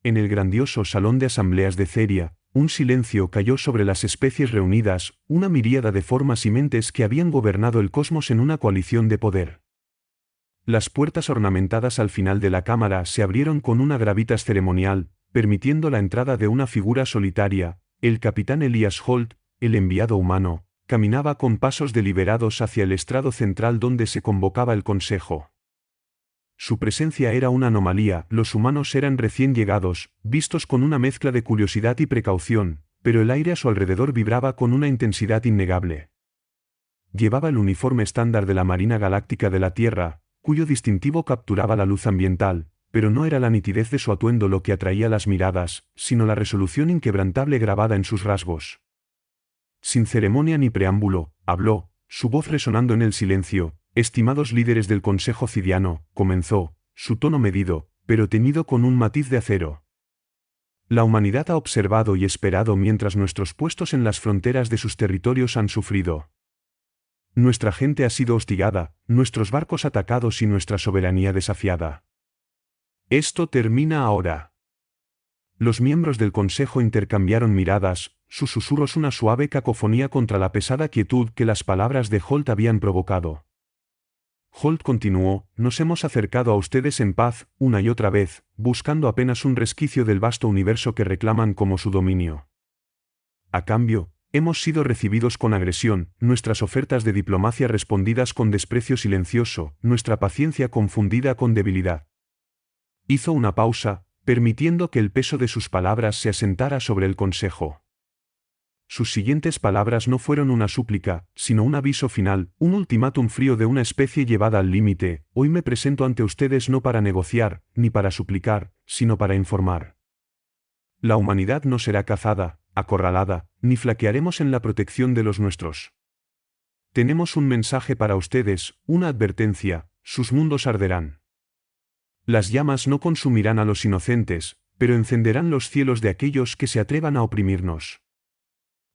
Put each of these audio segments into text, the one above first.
En el grandioso salón de asambleas de Ceria, un silencio cayó sobre las especies reunidas, una miríada de formas y mentes que habían gobernado el cosmos en una coalición de poder. Las puertas ornamentadas al final de la cámara se abrieron con una gravitas ceremonial, permitiendo la entrada de una figura solitaria. El capitán Elias Holt, el enviado humano, caminaba con pasos deliberados hacia el estrado central donde se convocaba el consejo. Su presencia era una anomalía, los humanos eran recién llegados, vistos con una mezcla de curiosidad y precaución, pero el aire a su alrededor vibraba con una intensidad innegable. Llevaba el uniforme estándar de la Marina Galáctica de la Tierra, cuyo distintivo capturaba la luz ambiental, pero no era la nitidez de su atuendo lo que atraía las miradas, sino la resolución inquebrantable grabada en sus rasgos. Sin ceremonia ni preámbulo, habló, su voz resonando en el silencio. Estimados líderes del Consejo Cidiano, comenzó, su tono medido, pero teñido con un matiz de acero. La humanidad ha observado y esperado mientras nuestros puestos en las fronteras de sus territorios han sufrido. Nuestra gente ha sido hostigada, nuestros barcos atacados y nuestra soberanía desafiada. Esto termina ahora. Los miembros del Consejo intercambiaron miradas, sus susurros una suave cacofonía contra la pesada quietud que las palabras de Holt habían provocado. Holt continuó, nos hemos acercado a ustedes en paz, una y otra vez, buscando apenas un resquicio del vasto universo que reclaman como su dominio. A cambio, hemos sido recibidos con agresión, nuestras ofertas de diplomacia respondidas con desprecio silencioso, nuestra paciencia confundida con debilidad. Hizo una pausa, permitiendo que el peso de sus palabras se asentara sobre el consejo. Sus siguientes palabras no fueron una súplica, sino un aviso final, un ultimátum frío de una especie llevada al límite. Hoy me presento ante ustedes no para negociar, ni para suplicar, sino para informar. La humanidad no será cazada, acorralada, ni flaquearemos en la protección de los nuestros. Tenemos un mensaje para ustedes, una advertencia, sus mundos arderán. Las llamas no consumirán a los inocentes, pero encenderán los cielos de aquellos que se atrevan a oprimirnos.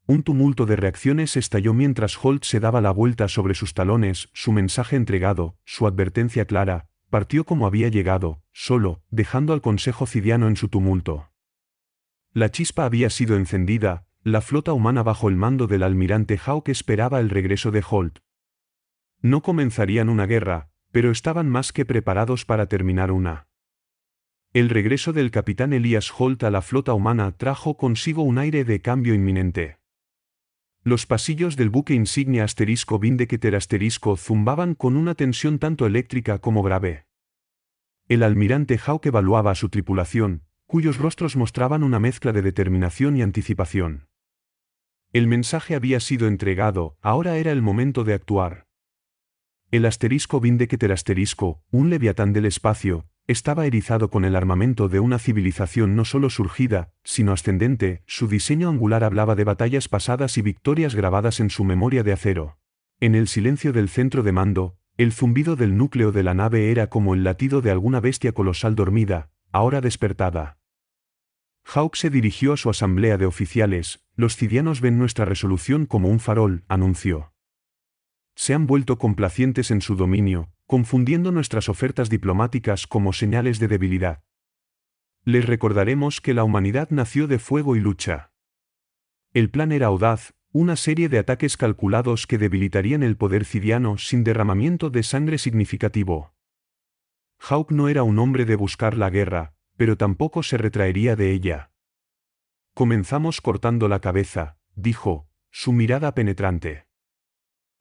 Un tumulto de reacciones estalló mientras Holt se daba la vuelta sobre sus talones, su mensaje entregado, su advertencia clara, partió como había llegado, solo, dejando al Consejo Cidiano en su tumulto. La chispa había sido encendida, la flota humana bajo el mando del almirante Hawke esperaba el regreso de Holt. No comenzarían una guerra, pero estaban más que preparados para terminar una. El regreso del capitán Elias Holt a la flota humana trajo consigo un aire de cambio inminente. Los pasillos del buque insignia *Vindeketer* zumbaban con una tensión tanto eléctrica como grave. El almirante Hawke evaluaba a su tripulación, cuyos rostros mostraban una mezcla de determinación y anticipación. El mensaje había sido entregado, ahora era el momento de actuar. El *Vindeketer*, un leviatán del espacio, estaba erizado con el armamento de una civilización no solo surgida, sino ascendente. Su diseño angular hablaba de batallas pasadas y victorias grabadas en su memoria de acero. En el silencio del centro de mando, el zumbido del núcleo de la nave era como el latido de alguna bestia colosal dormida, ahora despertada. Hawke se dirigió a su asamblea de oficiales. Los cidianos ven nuestra resolución como un farol, anunció. Se han vuelto complacientes en su dominio, confundiendo nuestras ofertas diplomáticas como señales de debilidad. Les recordaremos que la humanidad nació de fuego y lucha. El plan era audaz, una serie de ataques calculados que debilitarían el poder cidiano sin derramamiento de sangre significativo. Hawke no era un hombre de buscar la guerra, pero tampoco se retraería de ella. Comenzamos cortando la cabeza, dijo, su mirada penetrante.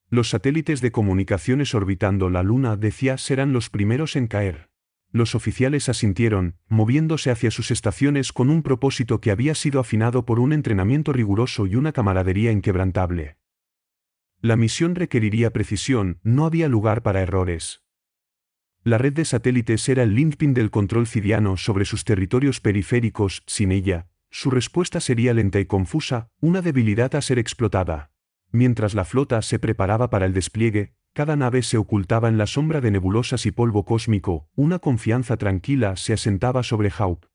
Los satélites de comunicaciones orbitando la Luna, decía, serán los primeros en caer. Los oficiales asintieron, moviéndose hacia sus estaciones con un propósito que había sido afinado por un entrenamiento riguroso y una camaradería inquebrantable. La misión requeriría precisión, no había lugar para errores. La red de satélites era el linchpin del control cidiano sobre sus territorios periféricos. Sin ella, su respuesta sería lenta y confusa, una debilidad a ser explotada. Mientras la flota se preparaba para el despliegue, cada nave se ocultaba en la sombra de nebulosas y polvo cósmico. Una confianza tranquila se asentaba sobre Hawke.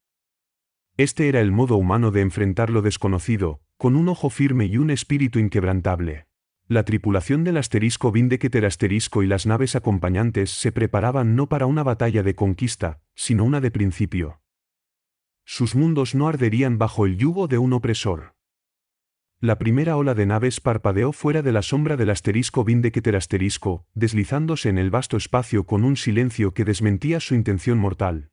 Este era el modo humano de enfrentar lo desconocido, con un ojo firme y un espíritu inquebrantable. La tripulación del *Vindeketer* y las naves acompañantes se preparaban no para una batalla de conquista, sino una de principio. Sus mundos no arderían bajo el yugo de un opresor. La primera ola de naves parpadeó fuera de la sombra del asterisco Vindeketer asterisco, deslizándose en el vasto espacio con un silencio que desmentía su intención mortal.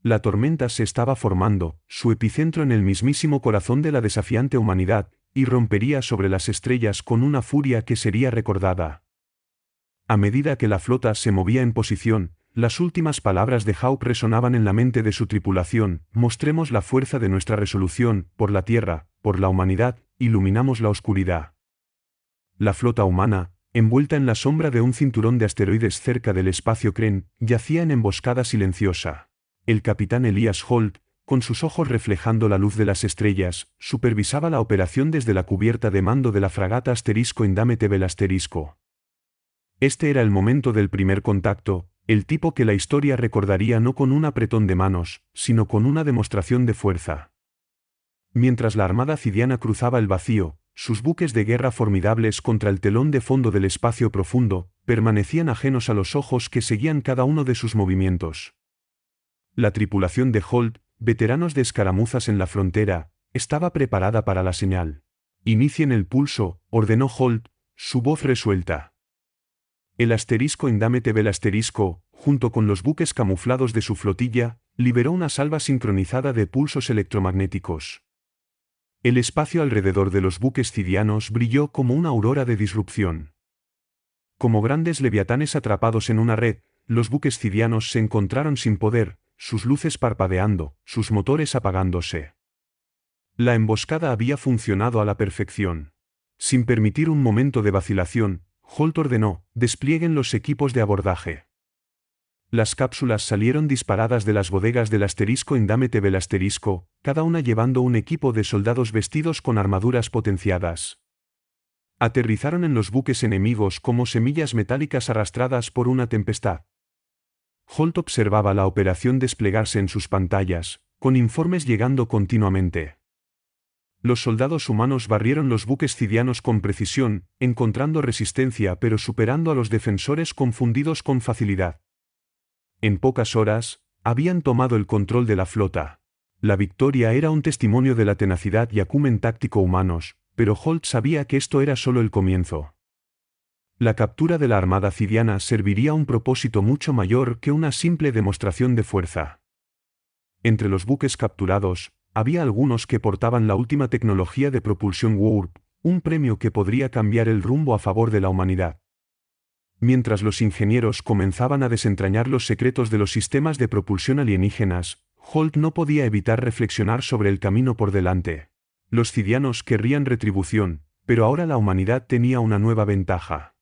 La tormenta se estaba formando, su epicentro en el mismísimo corazón de la desafiante humanidad, y rompería sobre las estrellas con una furia que sería recordada. A medida que la flota se movía en posición, las últimas palabras de Hawke resonaban en la mente de su tripulación: mostremos la fuerza de nuestra resolución, por la Tierra, por la humanidad, iluminamos la oscuridad. La flota humana, envuelta en la sombra de un cinturón de asteroides cerca del espacio Kren, yacía en emboscada silenciosa. El capitán Elias Holt, con sus ojos reflejando la luz de las estrellas, supervisaba la operación desde la cubierta de mando de la fragata asterisco Indomitable asterisco. Este era el momento del primer contacto, el tipo que la historia recordaría no con un apretón de manos, sino con una demostración de fuerza. Mientras la armada cidiana cruzaba el vacío, sus buques de guerra formidables contra el telón de fondo del espacio profundo, permanecían ajenos a los ojos que seguían cada uno de sus movimientos. La tripulación de Holt, veteranos de escaramuzas en la frontera, estaba preparada para la señal. «Inicien el pulso», ordenó Holt, su voz resuelta. El asterisco Indomitable asterisco, junto con los buques camuflados de su flotilla, liberó una salva sincronizada de pulsos electromagnéticos. El espacio alrededor de los buques cidianos brilló como una aurora de disrupción. Como grandes leviatanes atrapados en una red, los buques cidianos se encontraron sin poder, sus luces parpadeando, sus motores apagándose. La emboscada había funcionado a la perfección. Sin permitir un momento de vacilación, Holt ordenó: desplieguen los equipos de abordaje. Las cápsulas salieron disparadas de las bodegas del asterisco Indomitable asterisco, cada una llevando un equipo de soldados vestidos con armaduras potenciadas. Aterrizaron en los buques enemigos como semillas metálicas arrastradas por una tempestad. Holt observaba la operación desplegarse en sus pantallas, con informes llegando continuamente. Los soldados humanos barrieron los buques cidianos con precisión, encontrando resistencia pero superando a los defensores confundidos con facilidad. En pocas horas, habían tomado el control de la flota. La victoria era un testimonio de la tenacidad y acumen táctico humanos, pero Holt sabía que esto era solo el comienzo. La captura de la armada cidiana serviría a un propósito mucho mayor que una simple demostración de fuerza. Entre los buques capturados, había algunos que portaban la última tecnología de propulsión Warp, un premio que podría cambiar el rumbo a favor de la humanidad. Mientras los ingenieros comenzaban a desentrañar los secretos de los sistemas de propulsión alienígenas, Holt no podía evitar reflexionar sobre el camino por delante. Los cidianos querrían retribución, pero ahora la humanidad tenía una nueva ventaja.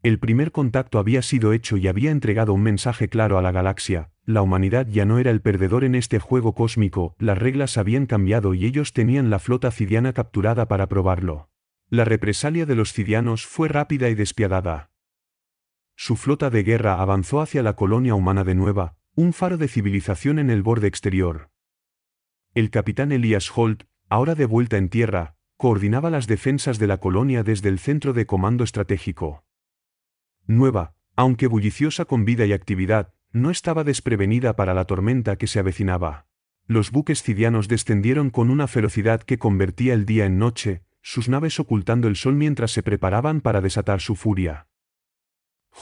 El primer contacto había sido hecho y había entregado un mensaje claro a la galaxia: la humanidad ya no era el perdedor en este juego cósmico, las reglas habían cambiado y ellos tenían la flota cidiana capturada para probarlo. La represalia de los cidianos fue rápida y despiadada. Su flota de guerra avanzó hacia la colonia humana de Nueva, un faro de civilización en el borde exterior. El capitán Elias Holt, ahora de vuelta en tierra, coordinaba las defensas de la colonia desde el centro de comando estratégico. Nueva, aunque bulliciosa con vida y actividad, no estaba desprevenida para la tormenta que se avecinaba. Los buques cidianos descendieron con una ferocidad que convertía el día en noche, sus naves ocultando el sol mientras se preparaban para desatar su furia.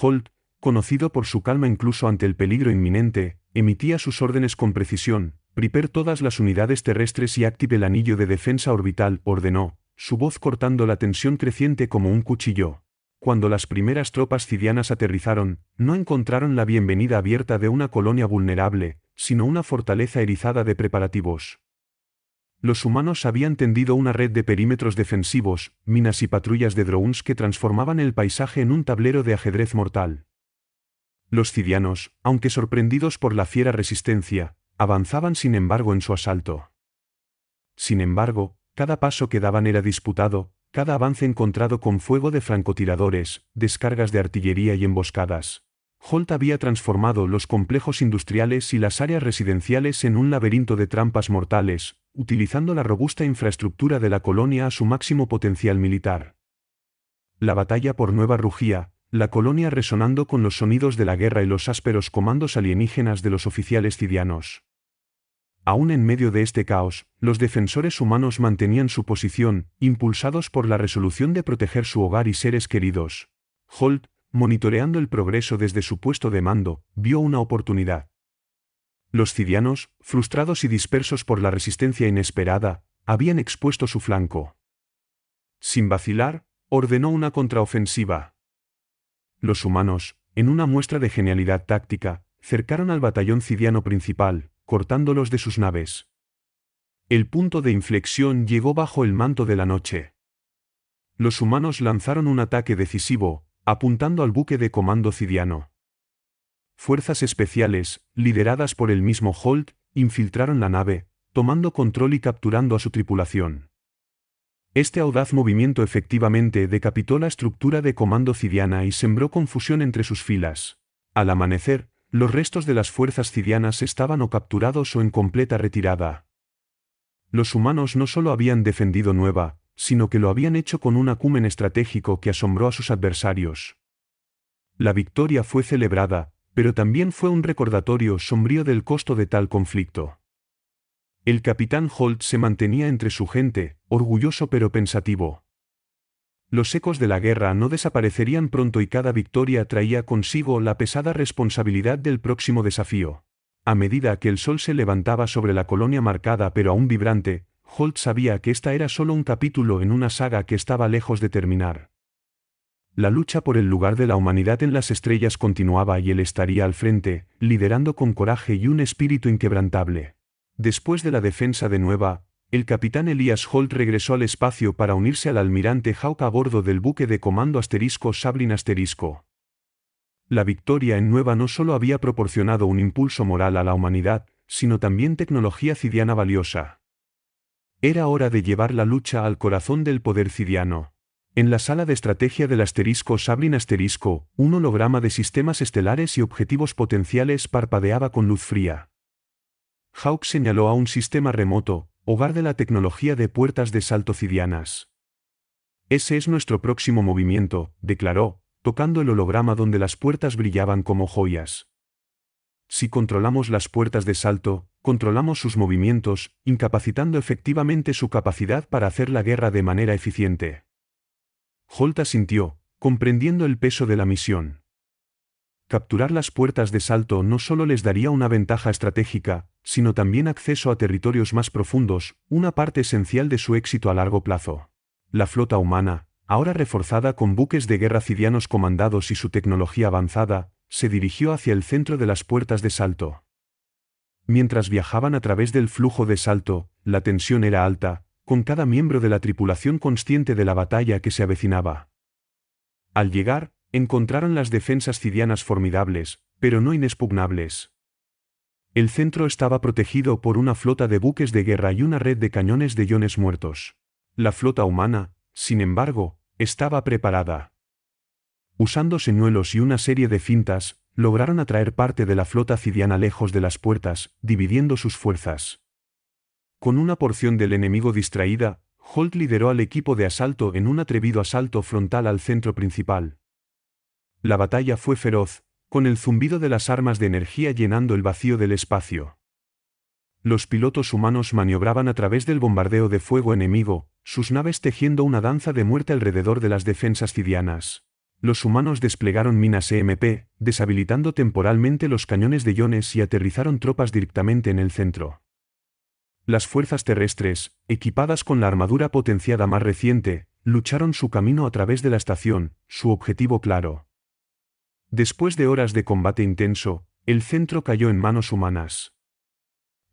Holt, conocido por su calma incluso ante el peligro inminente, emitía sus órdenes con precisión. «Prepare todas las unidades terrestres y active el anillo de defensa orbital», ordenó, su voz cortando la tensión creciente como un cuchillo. Cuando las primeras tropas cidianas aterrizaron, no encontraron la bienvenida abierta de una colonia vulnerable, sino una fortaleza erizada de preparativos. Los humanos habían tendido una red de perímetros defensivos, minas y patrullas de drones que transformaban el paisaje en un tablero de ajedrez mortal. Los cidianos, aunque sorprendidos por la fiera resistencia, avanzaban sin embargo en su asalto. Sin embargo, cada paso que daban era disputado, cada avance encontrado con fuego de francotiradores, descargas de artillería y emboscadas. Holt había transformado los complejos industriales y las áreas residenciales en un laberinto de trampas mortales, utilizando la robusta infraestructura de la colonia a su máximo potencial militar. La batalla por Nueva rugía, la colonia resonando con los sonidos de la guerra y los ásperos comandos alienígenas de los oficiales cidianos. Aún en medio de este caos, los defensores humanos mantenían su posición, impulsados por la resolución de proteger su hogar y seres queridos. Holt, monitoreando el progreso desde su puesto de mando, vio una oportunidad. Los cidianos, frustrados y dispersos por la resistencia inesperada, habían expuesto su flanco. Sin vacilar, ordenó una contraofensiva. Los humanos, en una muestra de genialidad táctica, cercaron al batallón cidiano principal, cortándolos de sus naves. El punto de inflexión llegó bajo el manto de la noche. Los humanos lanzaron un ataque decisivo, apuntando al buque de comando cidiano. Fuerzas especiales, lideradas por el mismo Holt, infiltraron la nave, tomando control y capturando a su tripulación. Este audaz movimiento efectivamente decapitó la estructura de comando cidiana y sembró confusión entre sus filas. Al amanecer, los restos de las fuerzas cidianas estaban o capturados o en completa retirada. Los humanos no solo habían defendido Nueva, sino que lo habían hecho con un acumen estratégico que asombró a sus adversarios. La victoria fue celebrada, pero también fue un recordatorio sombrío del costo de tal conflicto. El capitán Holt se mantenía entre su gente, orgulloso pero pensativo. Los ecos de la guerra no desaparecerían pronto y cada victoria traía consigo la pesada responsabilidad del próximo desafío. A medida que el sol se levantaba sobre la colonia marcada pero aún vibrante, Holt sabía que esta era solo un capítulo en una saga que estaba lejos de terminar. La lucha por el lugar de la humanidad en las estrellas continuaba y él estaría al frente, liderando con coraje y un espíritu inquebrantable. Después de la defensa de Nueva, el capitán Elias Holt regresó al espacio para unirse al almirante Hawk a bordo del buque de comando Sablin **. La victoria en Nueva no solo había proporcionado un impulso moral a la humanidad, sino también tecnología cidiana valiosa. Era hora de llevar la lucha al corazón del poder cidiano. En la sala de estrategia del Sablin **, un holograma de sistemas estelares y objetivos potenciales parpadeaba con luz fría. Hawk señaló a un sistema remoto, hogar de la tecnología de puertas de salto cidianas. Ese es nuestro próximo movimiento, declaró, tocando el holograma donde las puertas brillaban como joyas. Si controlamos las puertas de salto, controlamos sus movimientos, incapacitando efectivamente su capacidad para hacer la guerra de manera eficiente. Holt asintió, comprendiendo el peso de la misión. Capturar las puertas de salto no solo les daría una ventaja estratégica, sino también acceso a territorios más profundos, una parte esencial de su éxito a largo plazo. La flota humana, ahora reforzada con buques de guerra cidianos comandados y su tecnología avanzada, se dirigió hacia el centro de las puertas de salto. Mientras viajaban a través del flujo de salto, la tensión era alta, con cada miembro de la tripulación consciente de la batalla que se avecinaba. Al llegar, encontraron las defensas cidianas formidables, pero no inexpugnables. El centro estaba protegido por una flota de buques de guerra y una red de cañones de iones muertos. La flota humana, sin embargo, estaba preparada. Usando señuelos y una serie de fintas, lograron atraer parte de la flota cidiana lejos de las puertas, dividiendo sus fuerzas. Con una porción del enemigo distraída, Holt lideró al equipo de asalto en un atrevido asalto frontal al centro principal. La batalla fue feroz, con el zumbido de las armas de energía llenando el vacío del espacio. Los pilotos humanos maniobraban a través del bombardeo de fuego enemigo, sus naves tejiendo una danza de muerte alrededor de las defensas cidianas. Los humanos desplegaron minas EMP, deshabilitando temporalmente los cañones de iones y aterrizaron tropas directamente en el centro. Las fuerzas terrestres, equipadas con la armadura potenciada más reciente, lucharon su camino a través de la estación, su objetivo claro. Después de horas de combate intenso, el centro cayó en manos humanas.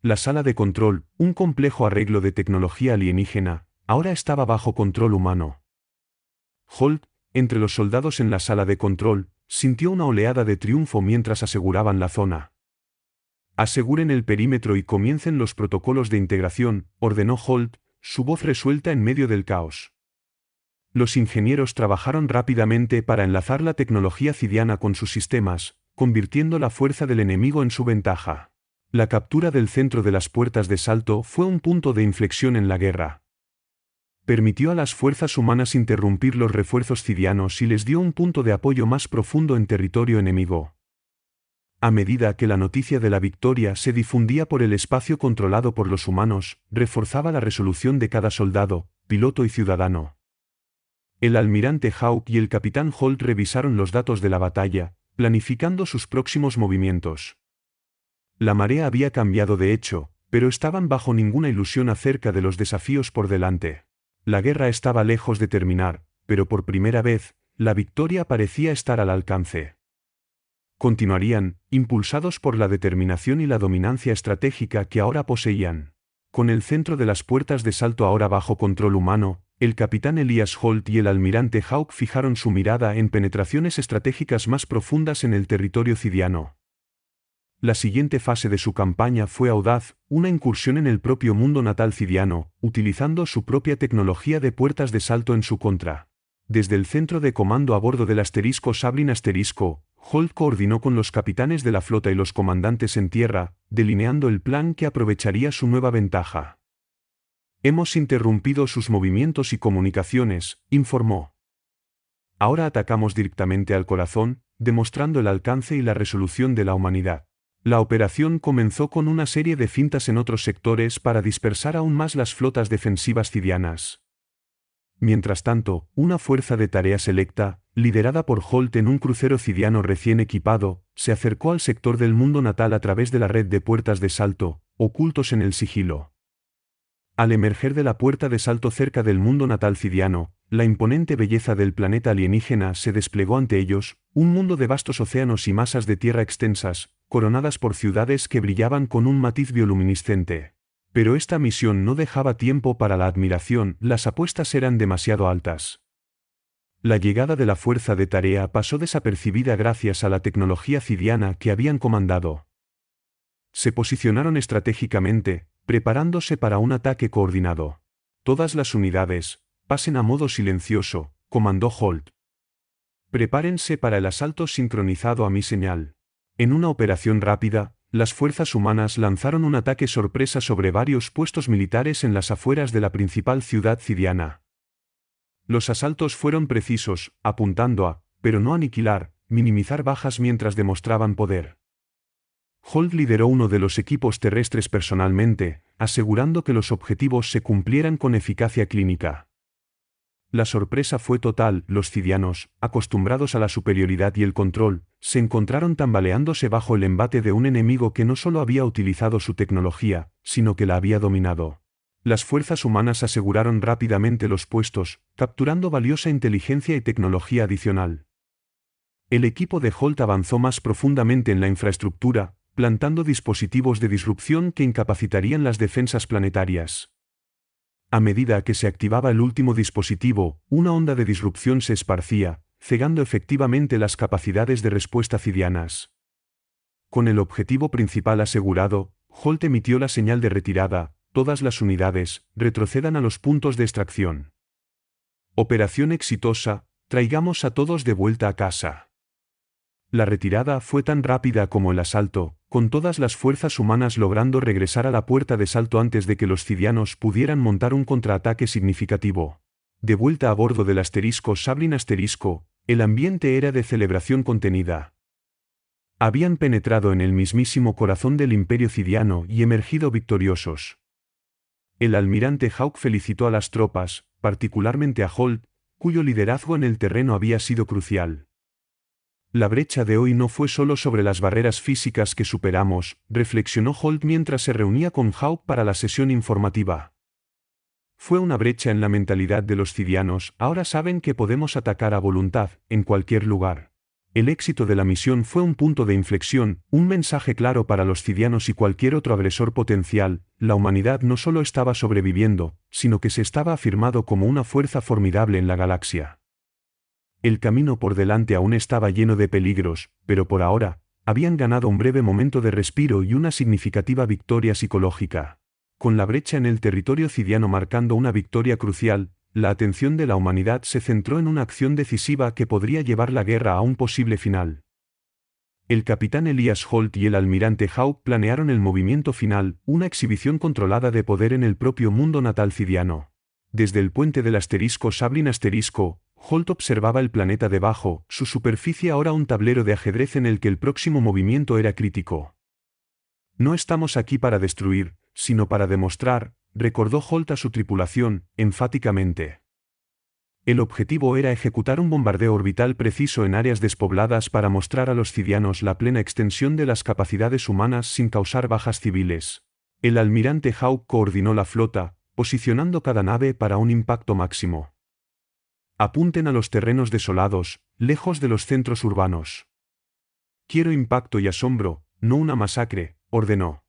La sala de control, un complejo arreglo de tecnología alienígena, ahora estaba bajo control humano. Holt, entre los soldados en la sala de control, sintió una oleada de triunfo mientras aseguraban la zona. Aseguren el perímetro y comiencen los protocolos de integración, ordenó Holt, su voz resuelta en medio del caos. Los ingenieros trabajaron rápidamente para enlazar la tecnología cidiana con sus sistemas, convirtiendo la fuerza del enemigo en su ventaja. La captura del centro de las puertas de salto fue un punto de inflexión en la guerra. Permitió a las fuerzas humanas interrumpir los refuerzos cidianos y les dio un punto de apoyo más profundo en territorio enemigo. A medida que la noticia de la victoria se difundía por el espacio controlado por los humanos, reforzaba la resolución de cada soldado, piloto y ciudadano. El almirante Hawke y el capitán Holt revisaron los datos de la batalla, planificando sus próximos movimientos. La marea había cambiado de hecho, pero estaban bajo ninguna ilusión acerca de los desafíos por delante. La guerra estaba lejos de terminar, pero por primera vez, la victoria parecía estar al alcance. Continuarían, impulsados por la determinación y la dominancia estratégica que ahora poseían. Con el centro de las puertas de salto ahora bajo control humano, el capitán Elias Holt y el almirante Hawke fijaron su mirada en penetraciones estratégicas más profundas en el territorio cidiano. La siguiente fase de su campaña fue audaz, una incursión en el propio mundo natal cidiano, utilizando su propia tecnología de puertas de salto en su contra. Desde el centro de comando a bordo del asterisco Sablin asterisco, Holt coordinó con los capitanes de la flota y los comandantes en tierra, delineando el plan que aprovecharía su nueva ventaja. Hemos interrumpido sus movimientos y comunicaciones, informó. Ahora atacamos directamente al corazón, demostrando el alcance y la resolución de la humanidad. La operación comenzó con una serie de fintas en otros sectores para dispersar aún más las flotas defensivas cidianas. Mientras tanto, una fuerza de tarea selecta, liderada por Holt en un crucero cidiano recién equipado, se acercó al sector del mundo natal a través de la red de puertas de salto, ocultos en el sigilo. Al emerger de la puerta de salto cerca del mundo natal cidiano, la imponente belleza del planeta alienígena se desplegó ante ellos, un mundo de vastos océanos y masas de tierra extensas, coronadas por ciudades que brillaban con un matiz bioluminiscente. Pero esta misión no dejaba tiempo para la admiración, las apuestas eran demasiado altas. La llegada de la fuerza de tarea pasó desapercibida gracias a la tecnología cidiana que habían comandado. Se posicionaron estratégicamente, preparándose para un ataque coordinado. Todas las unidades, pasen a modo silencioso, comandó Holt. Prepárense para el asalto sincronizado a mi señal. En una operación rápida, las fuerzas humanas lanzaron un ataque sorpresa sobre varios puestos militares en las afueras de la principal ciudad cidiana. Los asaltos fueron precisos, apuntando a, pero no aniquilar, minimizar bajas mientras demostraban poder. Holt lideró uno de los equipos terrestres personalmente, asegurando que los objetivos se cumplieran con eficacia clínica. La sorpresa fue total, los cidianos, acostumbrados a la superioridad y el control, se encontraron tambaleándose bajo el embate de un enemigo que no solo había utilizado su tecnología, sino que la había dominado. Las fuerzas humanas aseguraron rápidamente los puestos, capturando valiosa inteligencia y tecnología adicional. El equipo de Holt avanzó más profundamente en la infraestructura, plantando dispositivos de disrupción que incapacitarían las defensas planetarias. A medida que se activaba el último dispositivo, una onda de disrupción se esparcía, cegando efectivamente las capacidades de respuesta cidianas. Con el objetivo principal asegurado, Holt emitió la señal de retirada: todas las unidades, retrocedan a los puntos de extracción. Operación exitosa, traigamos a todos de vuelta a casa. La retirada fue tan rápida como el asalto, con todas las fuerzas humanas logrando regresar a la puerta de salto antes de que los cidianos pudieran montar un contraataque significativo. De vuelta a bordo del asterisco Sablin asterisco, el ambiente era de celebración contenida. Habían penetrado en el mismísimo corazón del imperio cidiano y emergido victoriosos. El almirante Hawke felicitó a las tropas, particularmente a Holt, cuyo liderazgo en el terreno había sido crucial. La brecha de hoy no fue solo sobre las barreras físicas que superamos, reflexionó Holt mientras se reunía con Hawke para la sesión informativa. Fue una brecha en la mentalidad de los cidianos, ahora saben que podemos atacar a voluntad, en cualquier lugar. El éxito de la misión fue un punto de inflexión, un mensaje claro para los cidianos y cualquier otro agresor potencial: la humanidad no solo estaba sobreviviendo, sino que se estaba afirmado como una fuerza formidable en la galaxia. El camino por delante aún estaba lleno de peligros, pero por ahora, habían ganado un breve momento de respiro y una significativa victoria psicológica. Con la brecha en el territorio cidiano marcando una victoria crucial, la atención de la humanidad se centró en una acción decisiva que podría llevar la guerra a un posible final. El capitán Elias Holt y el almirante Hawke planearon el movimiento final, una exhibición controlada de poder en el propio mundo natal cidiano. Desde el puente del asterisco Sablin asterisco, Holt observaba el planeta debajo, su superficie ahora un tablero de ajedrez en el que el próximo movimiento era crítico. No estamos aquí para destruir, sino para demostrar, recordó Holt a su tripulación, enfáticamente. El objetivo era ejecutar un bombardeo orbital preciso en áreas despobladas para mostrar a los cidianos la plena extensión de las capacidades humanas sin causar bajas civiles. El almirante Hawke coordinó la flota, posicionando cada nave para un impacto máximo. Apunten a los terrenos desolados, lejos de los centros urbanos. Quiero impacto y asombro, no una masacre, ordenó.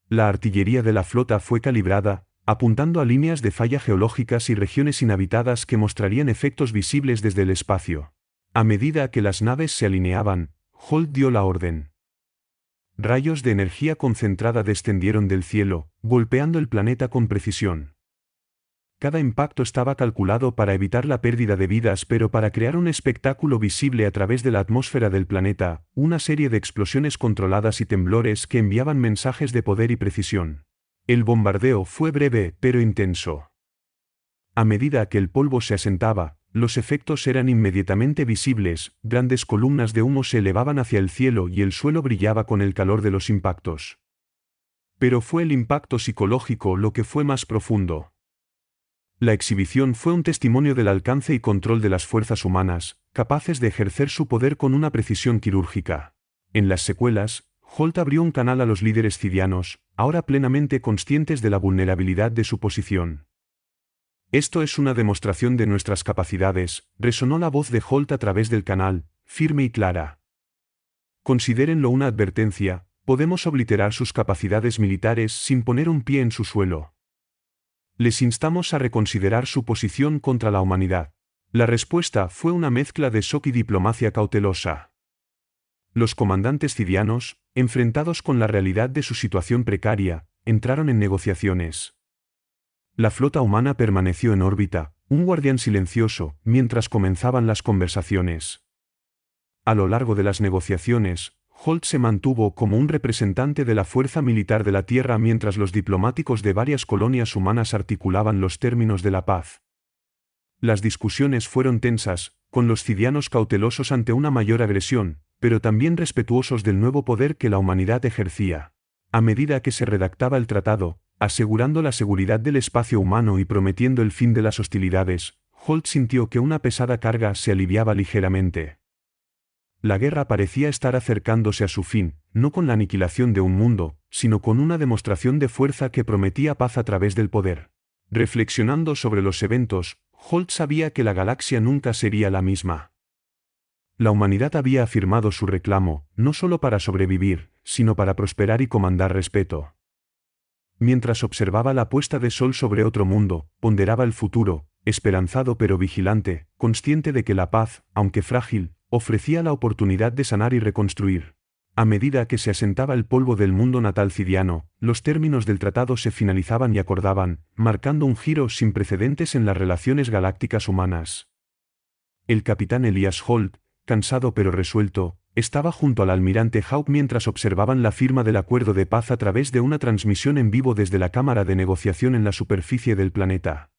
La artillería de la flota fue calibrada, apuntando a líneas de falla geológicas y regiones inhabitadas que mostrarían efectos visibles desde el espacio. A medida que las naves se alineaban, Holt dio la orden. Rayos de energía concentrada descendieron del cielo, golpeando el planeta con precisión. Cada impacto estaba calculado para evitar la pérdida de vidas, pero para crear un espectáculo visible a través de la atmósfera del planeta, una serie de explosiones controladas y temblores que enviaban mensajes de poder y precisión. El bombardeo fue breve pero intenso. A medida que el polvo se asentaba, los efectos eran inmediatamente visibles, grandes columnas de humo se elevaban hacia el cielo y el suelo brillaba con el calor de los impactos. Pero fue el impacto psicológico lo que fue más profundo. La exhibición fue un testimonio del alcance y control de las fuerzas humanas, capaces de ejercer su poder con una precisión quirúrgica. En las secuelas, Holt abrió un canal a los líderes cidianos, ahora plenamente conscientes de la vulnerabilidad de su posición. Esto es una demostración de nuestras capacidades, resonó la voz de Holt a través del canal, firme y clara. Considérenlo una advertencia, podemos obliterar sus capacidades militares sin poner un pie en su suelo. Les instamos a reconsiderar su posición contra la humanidad. La respuesta fue una mezcla de shock y diplomacia cautelosa. Los comandantes cidianos, enfrentados con la realidad de su situación precaria, entraron en negociaciones. La flota humana permaneció en órbita, un guardián silencioso, mientras comenzaban las conversaciones. A lo largo de las negociaciones, Holt se mantuvo como un representante de la fuerza militar de la Tierra mientras los diplomáticos de varias colonias humanas articulaban los términos de la paz. Las discusiones fueron tensas, con los cidianos cautelosos ante una mayor agresión, pero también respetuosos del nuevo poder que la humanidad ejercía. A medida que se redactaba el tratado, asegurando la seguridad del espacio humano y prometiendo el fin de las hostilidades, Holt sintió que una pesada carga se aliviaba ligeramente. La guerra parecía estar acercándose a su fin, no con la aniquilación de un mundo, sino con una demostración de fuerza que prometía paz a través del poder. Reflexionando sobre los eventos, Holt sabía que la galaxia nunca sería la misma. La humanidad había afirmado su reclamo, no solo para sobrevivir, sino para prosperar y comandar respeto. Mientras observaba la puesta de sol sobre otro mundo, ponderaba el futuro, esperanzado pero vigilante, consciente de que la paz, aunque frágil, ofrecía la oportunidad de sanar y reconstruir. A medida que se asentaba el polvo del mundo natal cidiano, los términos del tratado se finalizaban y acordaban, marcando un giro sin precedentes en las relaciones galácticas humanas. El capitán Elias Holt, cansado pero resuelto, estaba junto al almirante Hawke mientras observaban la firma del acuerdo de paz a través de una transmisión en vivo desde la cámara de negociación en la superficie del planeta.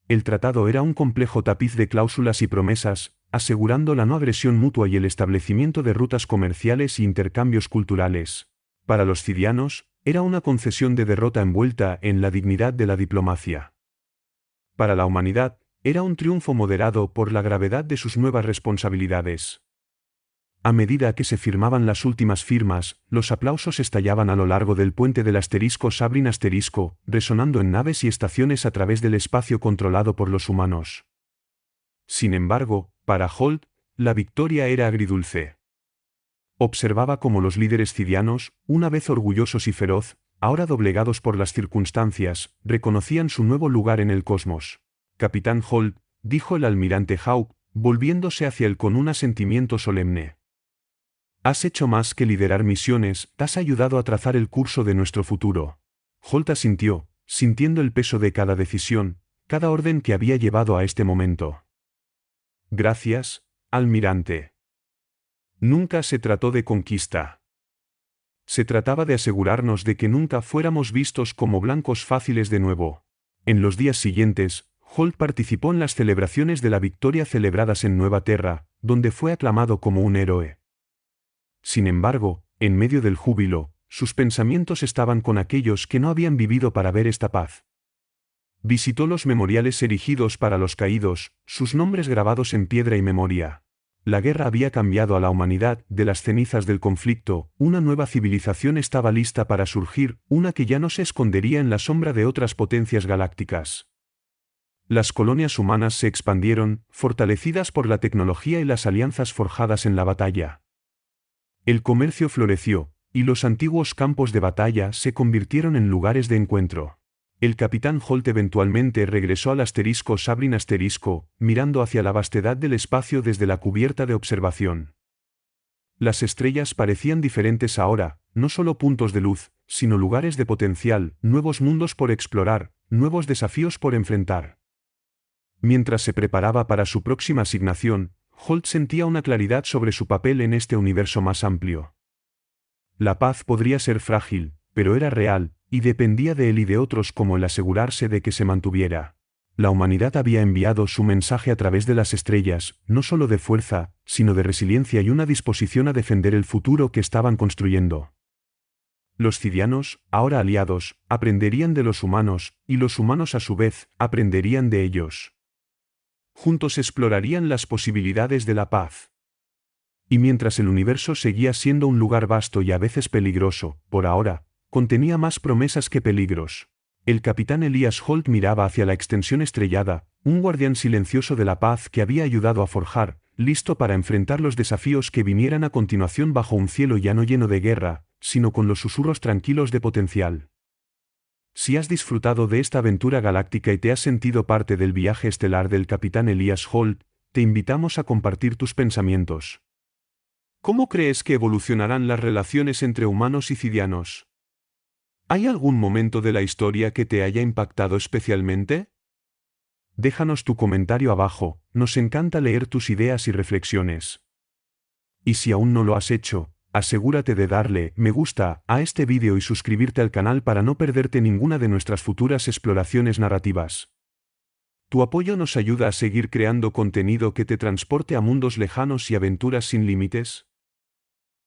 El tratado era un complejo tapiz de cláusulas y promesas, asegurando la no agresión mutua y el establecimiento de rutas comerciales y intercambios culturales. Para los cidianos, era una concesión de derrota envuelta en la dignidad de la diplomacia. Para la humanidad, era un triunfo moderado por la gravedad de sus nuevas responsabilidades. A medida que se firmaban las últimas firmas, los aplausos estallaban a lo largo del puente del asterisco Sabrin asterisco, resonando en naves y estaciones a través del espacio controlado por los humanos. Sin embargo, para Holt, la victoria era agridulce. Observaba cómo los líderes cidianos, una vez orgullosos y feroz, ahora doblegados por las circunstancias, reconocían su nuevo lugar en el cosmos. Capitán Holt, dijo el almirante Hawke, volviéndose hacia él con un asentimiento solemne. Has hecho más que liderar misiones, has ayudado a trazar el curso de nuestro futuro. Holt asintió, sintiendo el peso de cada decisión, cada orden que había llevado a este momento. Gracias, almirante. Nunca se trató de conquista. Se trataba de asegurarnos de que nunca fuéramos vistos como blancos fáciles de nuevo. En los días siguientes, Holt participó en las celebraciones de la victoria celebradas en Nueva Terra, donde fue aclamado como un héroe. Sin embargo, en medio del júbilo, sus pensamientos estaban con aquellos que no habían vivido para ver esta paz. Visitó los memoriales erigidos para los caídos, sus nombres grabados en piedra y memoria. La guerra había cambiado a la humanidad, de las cenizas del conflicto, una nueva civilización estaba lista para surgir, una que ya no se escondería en la sombra de otras potencias galácticas. Las colonias humanas se expandieron, fortalecidas por la tecnología y las alianzas forjadas en la batalla. El comercio floreció, y los antiguos campos de batalla se convirtieron en lugares de encuentro. El capitán Holt eventualmente regresó al asterisco Sabrin asterisco, mirando hacia la vastedad del espacio desde la cubierta de observación. Las estrellas parecían diferentes ahora, no solo puntos de luz, sino lugares de potencial, nuevos mundos por explorar, nuevos desafíos por enfrentar. Mientras se preparaba para su próxima asignación, Holt sentía una claridad sobre su papel en este universo más amplio. La paz podría ser frágil, pero era real, y dependía de él y de otros como el asegurarse de que se mantuviera. La humanidad había enviado su mensaje a través de las estrellas, no solo de fuerza, sino de resiliencia y una disposición a defender el futuro que estaban construyendo. Los cidianos, ahora aliados, aprenderían de los humanos, y los humanos a su vez, aprenderían de ellos. Juntos explorarían las posibilidades de la paz. Y mientras el universo seguía siendo un lugar vasto y a veces peligroso, por ahora, contenía más promesas que peligros. El capitán Elias Holt miraba hacia la extensión estrellada, un guardián silencioso de la paz que había ayudado a forjar, listo para enfrentar los desafíos que vinieran a continuación bajo un cielo ya no lleno de guerra, sino con los susurros tranquilos de potencial. Si has disfrutado de esta aventura galáctica y te has sentido parte del viaje estelar del capitán Elias Holt, te invitamos a compartir tus pensamientos. ¿Cómo crees que evolucionarán las relaciones entre humanos y cidianos? ¿Hay algún momento de la historia que te haya impactado especialmente? Déjanos tu comentario abajo, nos encanta leer tus ideas y reflexiones. Y si aún no lo has hecho, asegúrate de darle me gusta a este vídeo y suscribirte al canal para no perderte ninguna de nuestras futuras exploraciones narrativas. Tu apoyo nos ayuda a seguir creando contenido que te transporte a mundos lejanos y aventuras sin límites.